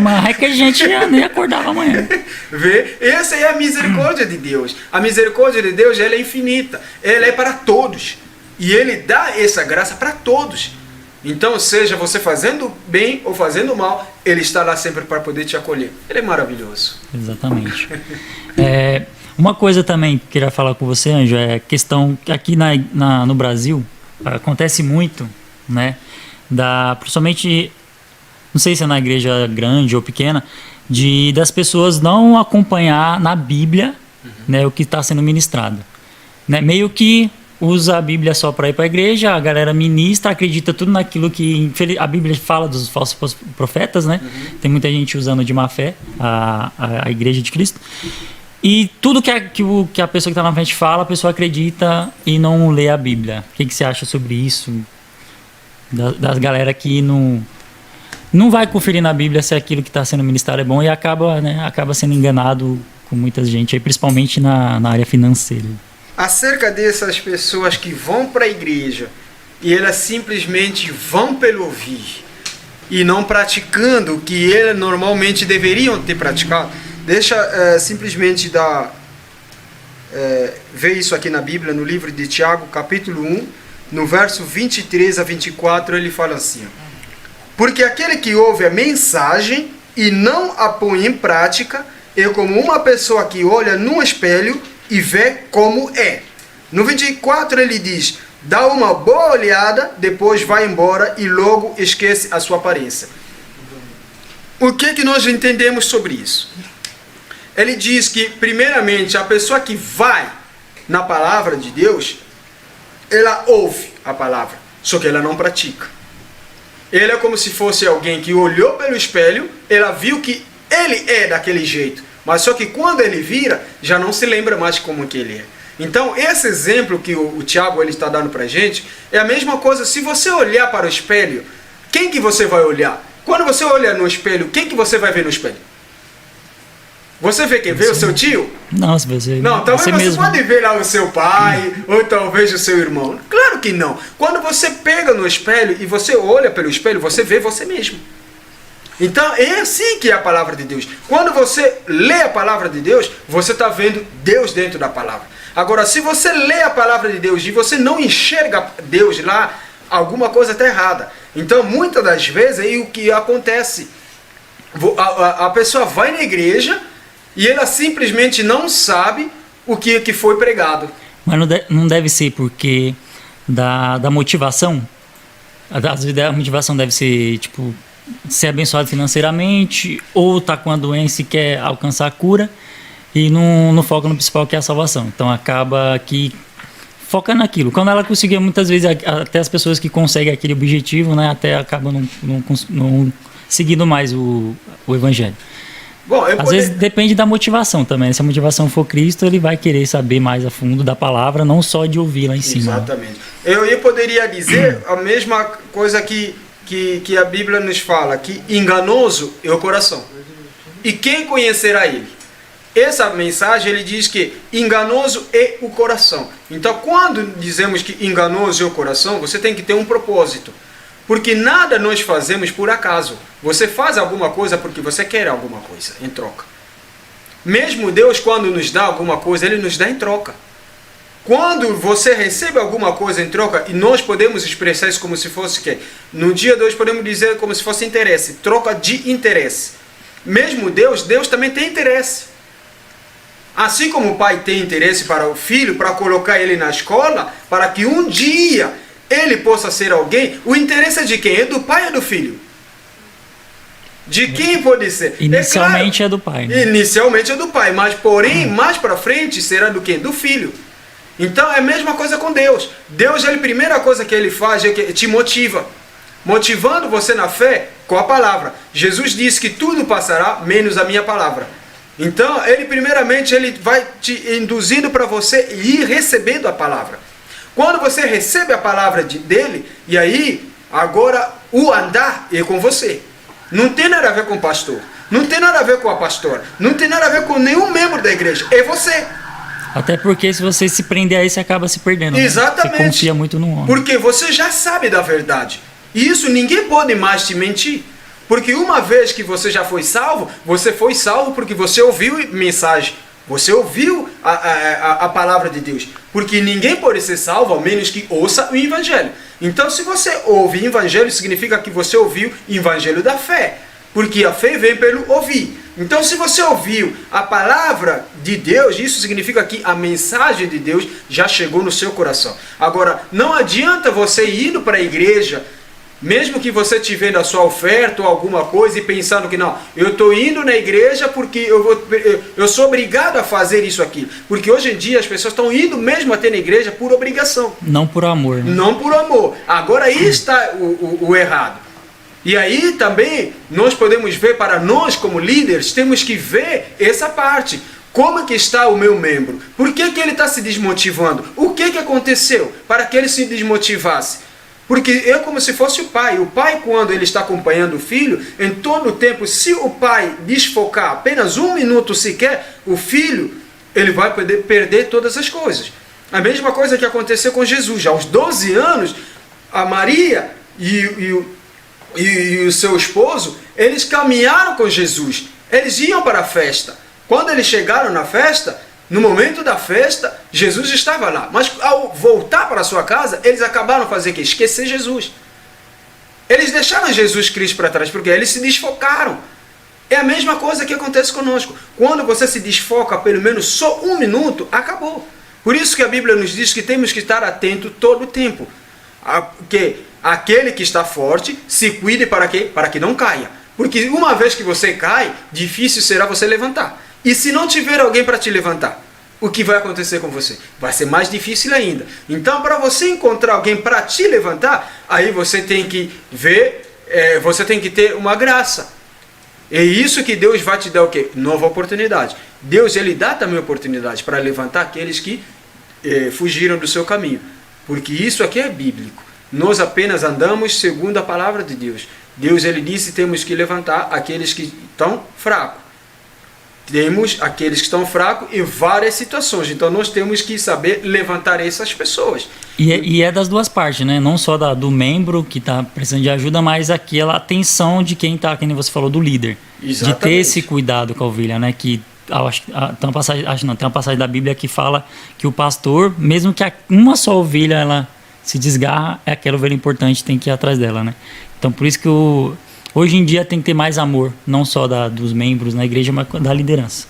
mas é que a gente nem acordava amanhã. Vê? Essa é a misericórdia de Deus. A misericórdia de Deus, ela é infinita. Ela é para todos. E Ele dá essa graça para todos. Então, seja você fazendo bem ou fazendo mal, Ele está lá sempre para poder te acolher. Ele é maravilhoso. Exatamente. Uma coisa também que eu queria falar com você, Anjo, é questão que aqui no Brasil acontece muito, né? Principalmente, não sei se é na igreja grande ou pequena, das pessoas não acompanhar na Bíblia, né, o que está sendo ministrado. Né? Meio que usa a Bíblia só para ir para a igreja, a galera ministra, acredita tudo naquilo que a Bíblia fala dos falsos profetas, né? Tem muita gente usando de má fé a igreja de Cristo. E tudo que a pessoa que está na frente fala, a pessoa acredita e não lê a Bíblia. O que você acha sobre isso? Das galera que não vai conferir na Bíblia se aquilo que está sendo ministrado é bom e acaba sendo enganado com muita gente, aí, principalmente na área financeira. Acerca dessas pessoas que vão para a igreja e elas simplesmente vão pelo ouvir e não praticando o que eles normalmente deveriam ter praticado, deixa simplesmente ver isso aqui na Bíblia, no livro de Tiago, capítulo 1, no verso 23 a 24, ele fala assim: porque aquele que ouve a mensagem e não a põe em prática é como uma pessoa que olha num espelho e vê como é. No 24 ele diz: dá uma boa olhada, depois vai embora e logo esquece a sua aparência. O que nós entendemos sobre isso? Ele diz que, primeiramente, a pessoa que vai na palavra de Deus, ela ouve a palavra, só que ela não pratica. Ele é como se fosse alguém que olhou pelo espelho, ela viu que ele é daquele jeito, mas só que quando ele vira, já não se lembra mais como que ele é. Então, esse exemplo que o Tiago ele está dando para a gente, é a mesma coisa. Se você olhar para o espelho, quem que você vai olhar? Quando você olha no espelho, quem que você vai ver no espelho? Você vê quem? Vê o seu tio? Não, você não, talvez você pode ver lá o seu pai, ou talvez o seu irmão. Claro que não. Quando você pega no espelho e você olha pelo espelho, você vê você mesmo. Então, é assim que é a palavra de Deus. Quando você lê a palavra de Deus, você está vendo Deus dentro da palavra. Agora, se você lê a palavra de Deus e você não enxerga Deus lá, alguma coisa está errada. Então, muitas das vezes, aí o que acontece? A pessoa vai na igreja e ela simplesmente não sabe o que foi pregado. Mas não deve ser porque da motivação. Às vezes a motivação deve ser, tipo, ser abençoado financeiramente, ou tá com a doença e quer alcançar a cura, e não foca no principal, que é a salvação. Então acaba que foca naquilo. Quando ela conseguir, muitas vezes, até as pessoas que conseguem aquele objetivo, né, até acabam não seguindo mais o evangelho. Bom, Às vezes depende da motivação também. Se a motivação for Cristo, ele vai querer saber mais a fundo da palavra, não só de ouvir lá em cima. Exatamente. Eu poderia dizer a mesma coisa que a Bíblia nos fala, que enganoso é o coração. E quem conhecerá ele? Essa mensagem ele diz que enganoso é o coração. Então, quando dizemos que enganoso é o coração, você tem que ter um propósito. Porque nada nós fazemos por acaso. Você faz alguma coisa porque você quer alguma coisa em troca. Mesmo Deus, quando nos dá alguma coisa, Ele nos dá em troca. Quando você recebe alguma coisa em troca, e nós podemos expressar isso como se fosse que no dia de hoje podemos dizer como se fosse interesse, troca de interesse. Mesmo Deus também tem interesse. Assim como o pai tem interesse para o filho, para colocar ele na escola, para que um dia ele possa ser alguém, o interesse é de quem? É do pai ou do filho? De quem pode ser? Inicialmente é do pai. Né? Inicialmente é do pai, mas porém, mais para frente será do quem? Do filho. Então é a mesma coisa com Deus. Deus, a primeira coisa que ele faz é que te motiva. Motivando você na fé com a palavra. Jesus disse que tudo passará, menos a minha palavra. Então, ele primeiramente ele vai te induzindo para você ir recebendo a palavra. Quando você recebe a palavra dele, e aí, agora o andar é com você. Não tem nada a ver com o pastor. Não tem nada a ver com a pastora. Não tem nada a ver com nenhum membro da igreja. É você. Até porque se você se prender aí, você acaba se perdendo. Exatamente. Né? Você confia muito no homem. Porque você já sabe da verdade. E isso ninguém pode mais te mentir. Porque uma vez que você já foi salvo, você foi salvo porque você ouviu mensagem. Você ouviu a palavra de Deus. Porque ninguém pode ser salvo ao menos que ouça o evangelho. Então, se você ouve evangelho, significa que você ouviu o evangelho da fé. Porque a fé vem pelo ouvir. Então, se você ouviu a palavra de Deus, isso significa que a mensagem de Deus já chegou no seu coração. Agora, não adianta você ir indo para a igreja, mesmo que você estiver a sua oferta ou alguma coisa e pensando que não, eu estou indo na igreja porque eu sou obrigado a fazer isso aqui. Porque hoje em dia as pessoas estão indo mesmo até na igreja por obrigação. Não por amor. Né? Não por amor. Agora aí está o errado. E aí também nós podemos ver, para nós como líderes, temos que ver essa parte. Como que está o meu membro? Por que ele está se desmotivando? O que aconteceu para que ele se desmotivasse? Porque é como se fosse o pai. O pai, quando ele está acompanhando o filho, em todo o tempo, se o pai desfocar apenas 1 minuto sequer, o filho, ele vai poder perder todas as coisas. A mesma coisa que aconteceu com Jesus. Aos 12 anos, a Maria e o seu esposo, eles caminharam com Jesus. Eles iam para a festa. Quando eles chegaram na festa, no momento da festa, Jesus estava lá. Mas ao voltar para a sua casa, eles acabaram de fazer o quê? Esquecer Jesus. Eles deixaram Jesus Cristo para trás, porque eles se desfocaram. É a mesma coisa que acontece conosco. Quando você se desfoca pelo menos só 1 minuto, acabou. Por isso que a Bíblia nos diz que temos que estar atento todo o tempo. Que aquele que está forte se cuide para quê? Para que não caia. Porque uma vez que você cai, difícil será você levantar. E se não tiver alguém para te levantar, o que vai acontecer com você? Vai ser mais difícil ainda. Então, para você encontrar alguém para te levantar, aí você tem que ver, você tem que ter uma graça. É isso que Deus vai te dar o quê? Nova oportunidade. Deus, ele dá também oportunidade para levantar aqueles que fugiram do seu caminho. Porque isso aqui é bíblico. Nós apenas andamos segundo a palavra de Deus. Deus, ele disse que temos que levantar aqueles que estão fracos. Temos aqueles que estão fracos em várias situações. Então, nós temos que saber levantar essas pessoas. E é das duas partes, né? Não só do membro que está precisando de ajuda, mas aquela atenção de quem está, como você falou, do líder. Exatamente. De ter esse cuidado com a ovelha, né? Que tem uma passagem da Bíblia que fala que o pastor, mesmo que uma só ovelha ela se desgarra, é aquela ovelha importante, tem que ir atrás dela, né? Então, por isso que hoje em dia tem que ter mais amor, não só dos membros na igreja, mas da liderança.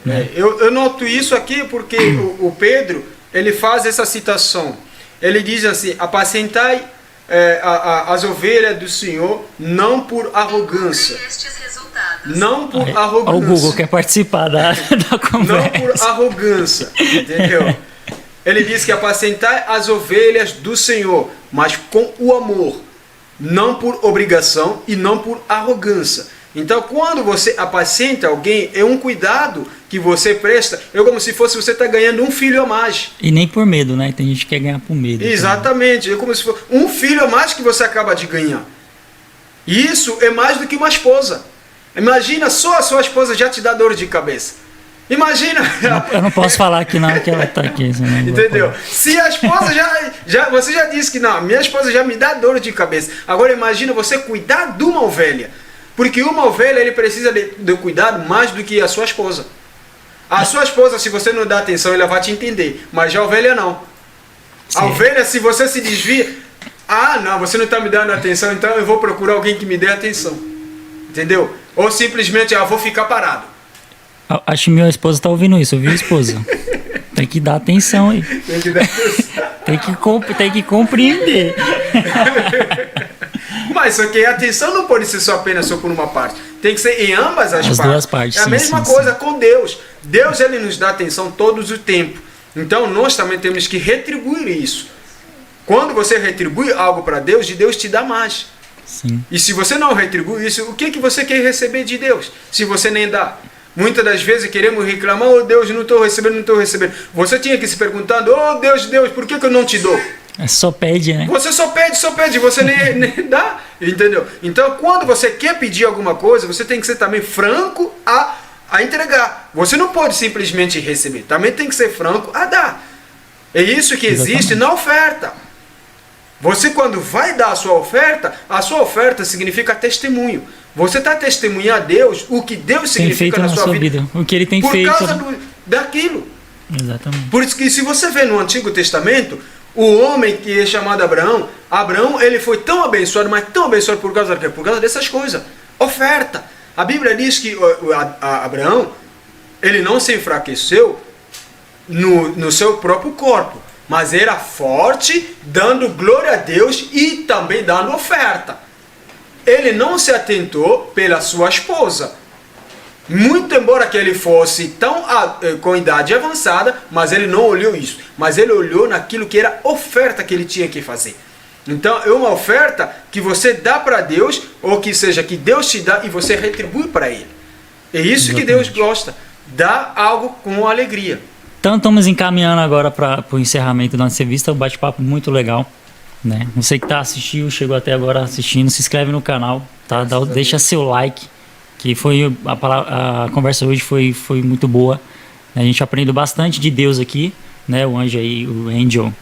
Né? Eu noto isso aqui porque o Pedro, ele faz essa citação. Ele diz assim, apacentai as ovelhas do Senhor, não por arrogância. Não por arrogância. O Google quer participar da conversa. Não por arrogância, entendeu? Ele diz que apacentai as ovelhas do Senhor, mas com o amor. Não por obrigação e não por arrogância. Então, quando você apacenta alguém, é um cuidado que você presta. É como se fosse você estar ganhando um filho a mais. E nem por medo, né? Tem gente que quer ganhar por medo. Exatamente. É como se fosse um filho a mais que você acaba de ganhar. Isso é mais do que uma esposa. Imagina, só a sua esposa já te dá dor de cabeça. Imagina. Eu não posso falar aqui não, que ela está aqui. Entendeu? Se a esposa você já disse que não, minha esposa já me dá dor de cabeça. Agora imagina você cuidar de uma ovelha. Porque uma ovelha, ele precisa de cuidado mais do que a sua esposa. A sua esposa, se você não dá atenção, ela vai te entender. Mas já a ovelha não. Sim. A ovelha, se você se desvia, não, você não está me dando atenção, então eu vou procurar alguém que me dê atenção. Entendeu? Ou simplesmente, vou ficar parado. Acho que minha esposa está ouvindo isso, viu, esposa? Tem que dar atenção aí. Tem que dar atenção. tem que compreender. Mas só que a atenção não pode ser apenas por uma parte. Tem que ser em ambas as partes. Duas partes. É a mesma coisa com Deus. Deus, ele nos dá atenção todos o tempo. Então nós também temos que retribuir isso. Quando você retribui algo para Deus, de Deus te dá mais. Sim. E se você não retribui isso, o que você quer receber de Deus? Se você nem dá. Muitas das vezes queremos reclamar, Deus, não estou recebendo, não estou recebendo. Você tinha que se perguntando, Deus, por que eu não te dou? Só pede, né? Você só pede, você nem dá, entendeu? Então, quando você quer pedir alguma coisa, você tem que ser também franco a entregar. Você não pode simplesmente receber, também tem que ser franco a dar. É isso que existe na oferta. Você, quando vai dar a sua oferta significa testemunho. Você está testemunhando a Deus o que Deus significa na sua vida. O que ele tem feito. Por causa daquilo. Exatamente. Por isso que se você vê no Antigo Testamento, o homem que é chamado Abraão, ele foi tão abençoado, mas tão abençoado por causa de quê? Por causa dessas coisas. Oferta. A Bíblia diz que Abraão, ele não se enfraqueceu no seu próprio corpo, mas era forte, dando glória a Deus e também dando oferta. Ele não se atentou pela sua esposa. Muito embora que ele fosse tão com idade avançada, mas ele não olhou isso. Mas ele olhou naquilo que era oferta que ele tinha que fazer. Então é uma oferta que você dá para Deus, ou que seja, que Deus te dá e você retribui para Ele. É isso que Deus gosta. Dá algo com alegria. Então estamos encaminhando agora para o encerramento da nossa entrevista. Um bate-papo muito legal. Né? Você que está assistindo, chegou até agora assistindo, se inscreve no canal, tá? Deixa seu like. Que foi a conversa hoje foi muito boa. A gente aprendeu bastante de Deus aqui, né? O Anjo aí, o Angel,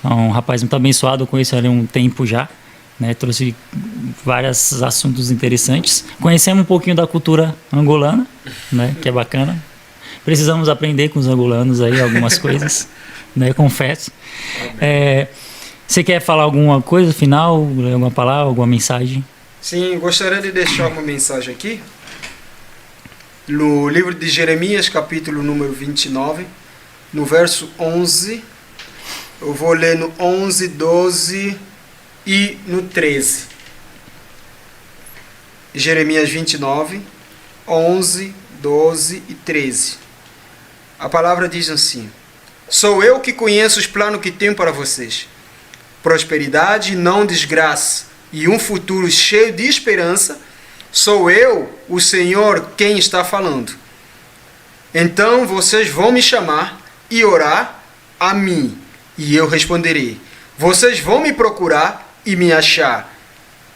é um rapaz muito abençoado, eu conheço ele há um tempo já, né? Trouxe vários assuntos interessantes. Conhecemos um pouquinho da cultura angolana, né? Que é bacana. Precisamos aprender com os angolanos aí algumas coisas, né? Confesso. Você quer falar alguma coisa final, alguma palavra, alguma mensagem? Sim, gostaria de deixar uma mensagem aqui. No livro de Jeremias, capítulo número 29, no verso 11, eu vou ler no 11, 12 e no 13. Jeremias 29, 11, 12 e 13. A palavra diz assim: Sou eu que conheço os planos que tenho para vocês. Prosperidade, não desgraça, e um futuro cheio de esperança. Sou eu, o Senhor, quem está falando. Então vocês vão me chamar e orar a mim, e eu responderei. Vocês vão me procurar e me achar,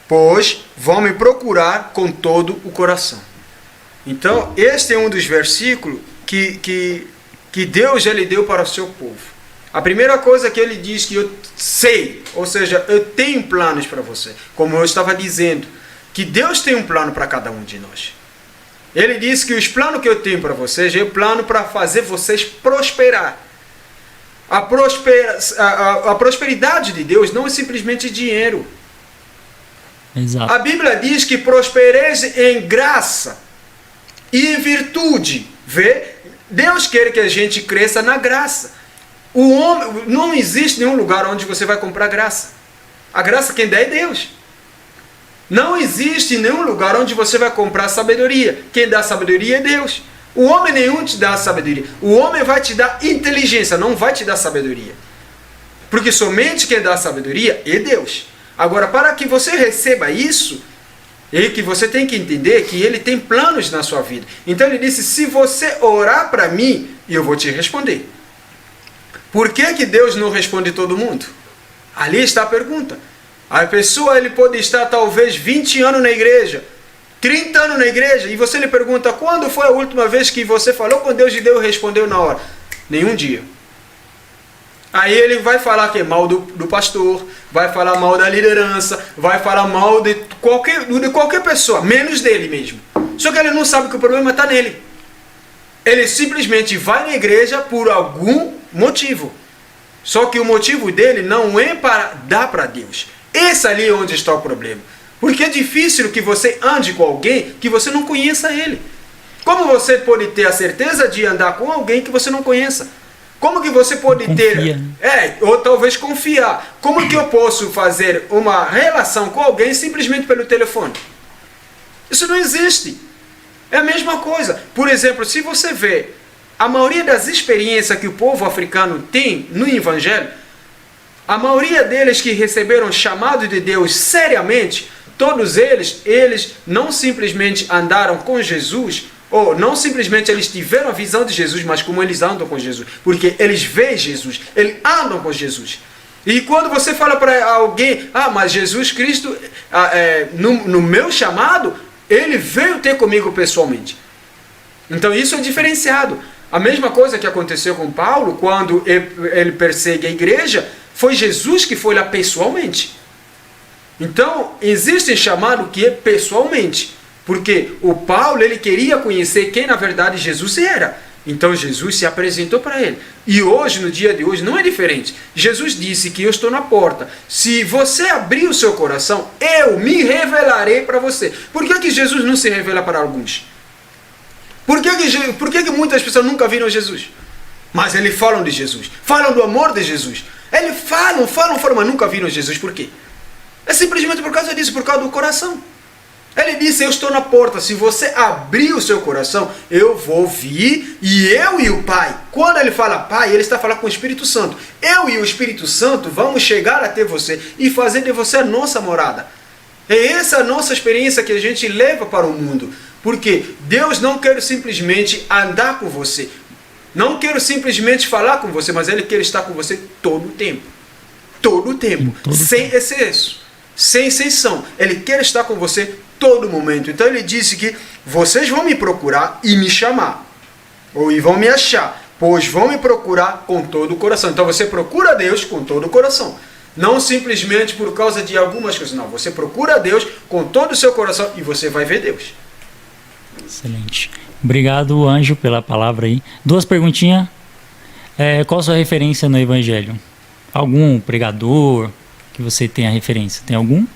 pois vão me procurar com todo o coração. Então, este é um dos versículos que Deus ele deu para o seu povo. A primeira coisa que ele diz que eu sei, ou seja, eu tenho planos para você. Como eu estava dizendo, que Deus tem um plano para cada um de nós. Ele diz que os planos que eu tenho para vocês é o plano para fazer vocês prosperar. A prosperidade de Deus não é simplesmente dinheiro. Exato. A Bíblia diz que prospereis em graça e em virtude. Vê? Deus quer que a gente cresça na graça. Não existe nenhum lugar onde você vai comprar graça. A graça quem dá é Deus. Não existe nenhum lugar onde você vai comprar sabedoria. Quem dá sabedoria é Deus. O homem nenhum te dá sabedoria. O homem vai te dar inteligência, não vai te dar sabedoria. Porque somente quem dá sabedoria é Deus. Agora, para que você receba isso, E que você tem que entender que ele tem planos na sua vida. Então ele disse, se você orar para mim, eu vou te responder. Por que Deus não responde todo mundo? Ali está a pergunta. A pessoa ele pode estar talvez 20 anos na igreja, 30 anos na igreja, e você lhe pergunta, quando foi a última vez que você falou com Deus e Deus respondeu na hora? Nenhum dia. Aí ele vai falar que é mal do pastor, vai falar mal da liderança, vai falar mal de qualquer pessoa, menos dele mesmo. Só que ele não sabe que o problema está nele. Ele simplesmente vai na igreja por algum motivo. Só que o motivo dele não é para dar para Deus. Esse ali é onde está o problema. Porque é difícil que você ande com alguém que você não conheça ele. Como você pode ter a certeza de andar com alguém que você não conheça? Como que você pode ter... ou talvez confiar. Como que eu posso fazer uma relação com alguém simplesmente pelo telefone? Isso não existe. É a mesma coisa. Por exemplo, se você vê a maioria das experiências que o povo africano tem no Evangelho, a maioria deles que receberam chamado de Deus seriamente, todos eles não simplesmente andaram com Jesus, ou não simplesmente eles tiveram a visão de Jesus, mas como eles andam com Jesus. Porque eles veem Jesus, eles andam com Jesus. E quando você fala para alguém, mas Jesus Cristo, no meu chamado, ele veio ter comigo pessoalmente. Então isso é diferenciado. A mesma coisa que aconteceu com Paulo, quando ele persegue a igreja, foi Jesus que foi lá pessoalmente. Então, existe chamado que é pessoalmente. Porque o Paulo, ele queria conhecer quem na verdade Jesus era. Então Jesus se apresentou para ele. E hoje, no dia de hoje, não é diferente. Jesus disse que eu estou na porta. Se você abrir o seu coração, eu me revelarei para você. Por que Jesus não se revela para alguns? Por que muitas pessoas nunca viram Jesus? Mas eles falam de Jesus. Falam do amor de Jesus. Eles falam, mas nunca viram Jesus. Por quê? É simplesmente por causa disso, por causa do coração. Ele disse, eu estou na porta, se você abrir o seu coração, eu vou vir, e eu e o Pai. Quando ele fala Pai, ele está falando com o Espírito Santo. Eu e o Espírito Santo vamos chegar até você e fazer de você a nossa morada. É essa a nossa experiência que a gente leva para o mundo. Porque Deus não quer simplesmente andar com você. Não quer simplesmente falar com você, mas Ele quer estar com você todo o tempo. Todo o tempo. Sem excesso. Sem exceção. Ele quer estar com você todo momento. Então ele disse que vocês vão me procurar e me chamar. E vão me achar. Pois vão me procurar com todo o coração. Então você procura Deus com todo o coração. Não simplesmente por causa de algumas coisas. Não, você procura Deus com todo o seu coração e você vai ver Deus. Excelente. Obrigado, Anjo, pela palavra aí. 2 perguntinhas. Qual a sua referência no Evangelho? Algum pregador que você tenha referência? Tem algum?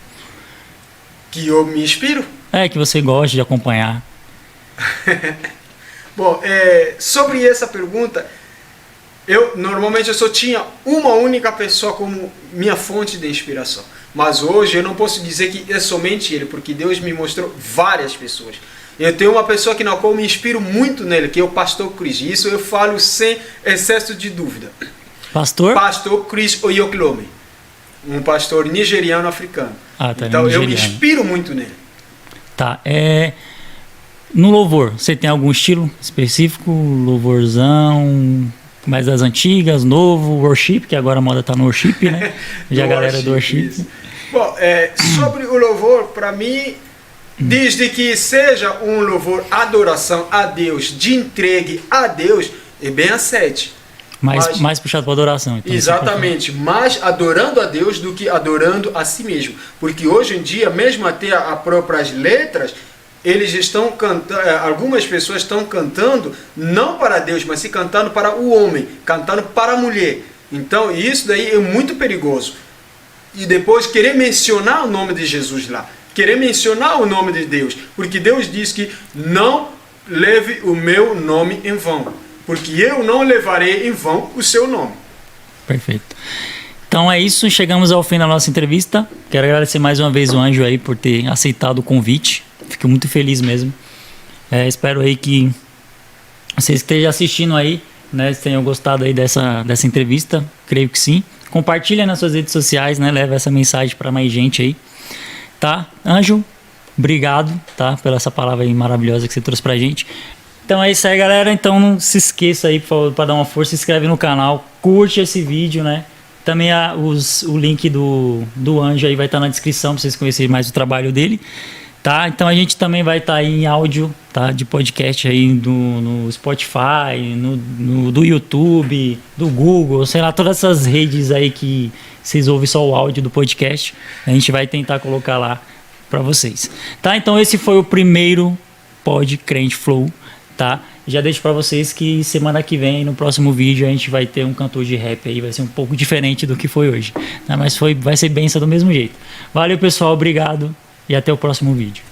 Que eu me inspiro? Que você gosta de acompanhar. Bom, sobre essa pergunta, normalmente eu só tinha uma única pessoa como minha fonte de inspiração. Mas hoje eu não posso dizer que é somente ele, porque Deus me mostrou várias pessoas. Eu tenho uma pessoa na qual me inspiro muito nele, que é o pastor Chris. Isso eu falo sem excesso de dúvida. Pastor? Pastor Chris Oyoklome. Um pastor nigeriano africano. Então eu me inspiro muito nele. Tá. No louvor, você tem algum estilo específico? Louvorzão, mais das antigas, novo, worship, que agora a moda está no worship, né? Já a galera do worship. Isso. Bom, sobre o louvor, para mim, desde que seja um louvor, adoração a Deus, de entregue a Deus, é bem aceite. Mais puxado para adoração. Então, exatamente, mais adorando a Deus do que adorando a si mesmo. Porque hoje em dia, mesmo até as próprias letras, eles estão cantando, algumas pessoas estão cantando não para Deus, mas se cantando para o homem, cantando para a mulher. Então isso daí é muito perigoso. E depois querer mencionar o nome de Jesus lá, querer mencionar o nome de Deus, porque Deus diz que não leve o meu nome em vão. Porque eu não levarei em vão o seu nome. Perfeito. Então é isso, chegamos ao fim da nossa entrevista. Quero agradecer mais uma vez o Anjo aí por ter aceitado o convite. Fico muito feliz mesmo. Espero aí que vocês estejam assistindo aí, né, tenham gostado aí dessa entrevista. Creio que sim. Compartilha nas suas redes sociais, né? Leva essa mensagem para mais gente aí. Tá? Anjo, obrigado, tá? Pela essa palavra aí maravilhosa que você trouxe pra gente. Então é isso aí, galera. Então não se esqueça aí, por favor, pra dar uma força, se inscreve no canal, curte esse vídeo, né? Também o link do Anjo aí vai estar na descrição pra vocês conhecerem mais o trabalho dele, tá? Então a gente também vai estar aí em áudio, tá? De podcast aí no Spotify, do YouTube, do Google, sei lá, todas essas redes aí que vocês ouvem só o áudio do podcast, a gente vai tentar colocar lá pra vocês, tá? Então esse foi o primeiro Pod Crente Flow, tá? Já deixo pra vocês que semana que vem, no próximo vídeo, a gente vai ter um cantor de rap aí, vai ser um pouco diferente do que foi hoje, tá? Mas vai ser benção do mesmo jeito. Valeu, pessoal, obrigado e até o próximo vídeo.